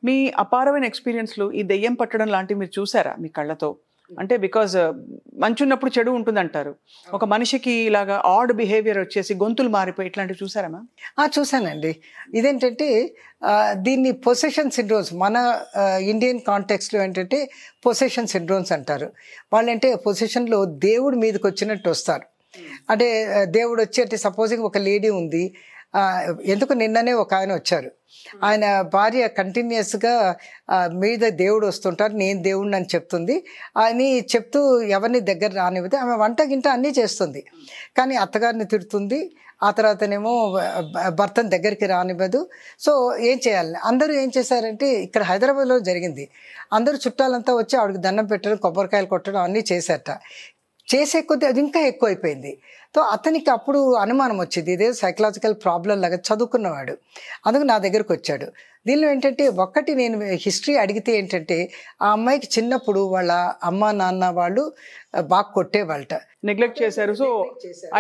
మీ అపారమైన ఎక్స్‌పీరియన్స్‌లు ఈ దెయ్యం పట్టడం లాంటివి మీరు చూసారా మీ కళ్ళతో? అంటే బికాజ్ మంచున్నప్పుడు చెడు ఉంటుందంటారు. ఒక మనిషికి ఇలాగా ఆడ్ బిహేవియర్ వచ్చేసి గొంతులు మారిపోయి ఇట్లాంటివి చూసారా మ్యామ్? చూసానండి. ఇదేంటంటే దీన్ని పొసెషన్ సిండ్రోమ్స్ మన ఇండియన్ కాంటెక్స్‌లో ఏంటంటే పొసెషన్ సిండ్రోమ్స్ అంటారు. వాళ్ళంటే పొసెషన్‌లో దేవుడి మీదకొచ్చినట్టు వస్తారు. అంటే దేవుడు వచ్చి అంటే సపోజింగ్ ఒక లేడీ ఉంది. ఎందుకు నిన్ననే ఒక ఆయన వచ్చారు. ఆయన భార్య కంటిన్యూస్‌గా మీద దేవుడు వస్తుంటారు, నేను దేవుడిని అని చెప్తుంది అని చెప్తూ ఎవరిని దగ్గర రానివ్వదు. ఆమె వంట గింట అన్నీ చేస్తుంది, కానీ అత్తగారిని తిడుతుంది. ఆ తర్వాతనేమో భర్తను దగ్గరికి రానివ్వదు. సో ఏం చేయాలి? అందరూ ఏం చేశారంటే ఇక్కడ హైదరాబాద్లో జరిగింది. అందరూ చుట్టాలంతా వచ్చి ఆవిడకి దండం పెట్టడం, కొబ్బరికాయలు కొట్టడం అన్నీ చేశారట. చేసే కొద్దీ అది ఇంకా ఎక్కువైపోయింది. సో అతనికి అప్పుడు అనుమానం వచ్చింది, ఇదే సైకలాజికల్ ప్రాబ్లం లాగా. చదువుకున్నవాడు, అందుకు నా దగ్గరకు వచ్చాడు. దీనిలో ఏంటంటే ఒక్కటి నేను హిస్టరీ అడిగితే ఏంటంటే ఆ అమ్మాయికి చిన్నప్పుడు వాళ్ళ అమ్మ నాన్న వాళ్ళు బాగా కొట్టేవాళ్ళట, నెగ్లెక్ట్ చేశారు. సో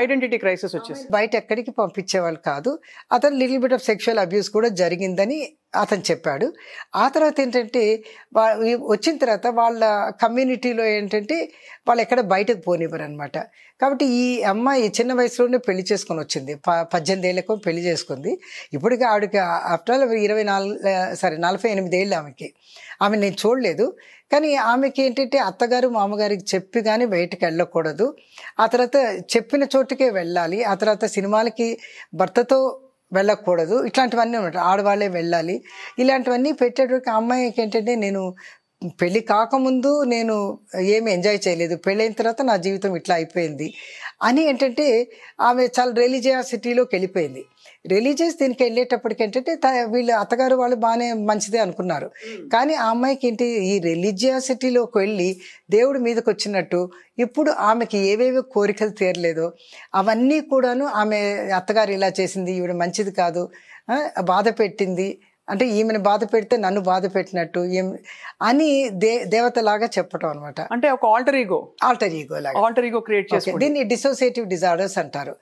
ఐడెంటిటీ క్రైసిస్ వచ్చేసి బయట ఎక్కడికి పంపించేవాళ్ళు కాదు. అతను little bit of sexual abuse కూడా జరిగిందని అతను చెప్పాడు. ఆ తర్వాత ఏంటంటే వచ్చిన తర్వాత వాళ్ళ కమ్యూనిటీలో ఏంటంటే వాళ్ళు ఎక్కడ బయటకు పోనివ్వరు అనమాట. కాబట్టి ఈ అమ్మాయి చిన్న వయసులోనే పెళ్లి చేసుకొని వచ్చింది. 18 ఏళ్ళకు పెళ్లి చేసుకుంది. ఇప్పటికీ ఆవిడకి ఆఫ్టర్ 48 ఏళ్ళు ఆమెకి. ఆమె నేను చూడలేదు, కానీ ఆమెకి ఏంటంటే అత్తగారు మామగారికి చెప్పి కానీ బయటకు వెళ్ళకూడదు. ఆ తర్వాత చెప్పిన చోటుకే వెళ్ళాలి. ఆ తర్వాత సినిమాలకి భర్తతో వెళ్ళకూడదు. ఇట్లాంటివన్నీ ఉన్నాయి. ఆడవాళ్ళే వెళ్ళాలి. ఇలాంటివన్నీ పెట్టేటప్పుడు అమ్మాయికి ఏంటంటే నేను పెళ్ళి కాకముందు నేను ఏమి ఎంజాయ్ చేయలేదు, పెళ్ళైన తర్వాత నా జీవితం ఇట్లా అయిపోయింది అని ఏంటంటే ఆమె చాలా రిలీజియాసిటీలోకి వెళ్ళిపోయింది. రిలీజియస్ దీనికి వెళ్ళేటప్పటికి ఏంటంటే వీళ్ళు అత్తగారు వాళ్ళు బాగానే మంచిదే అనుకున్నారు, కానీ ఆ అమ్మాయికి ఏంటి ఈ రిలీజియాసిటీలోకి వెళ్ళి దేవుడి మీదకి వచ్చినట్టు ఇప్పుడు ఆమెకి ఏవేవో కోరికలు తీరలేదో అవన్నీ కూడాను ఆమె అత్తగారు ఇలా చేసింది, ఈవిడ మంచిది కాదు, బాధ పెట్టింది, అంటే ఈమెను బాధ పెడితే నన్ను బాధ పెట్టినట్టు అని దేవతలాగా చెప్పటం అనమాట. అంటే ఒక ఆల్టర్ ఈగో లాగా క్రియేట్ చేసి దీన్ని డిసోసియేటివ్ డిజార్డర్స్ అంటారు.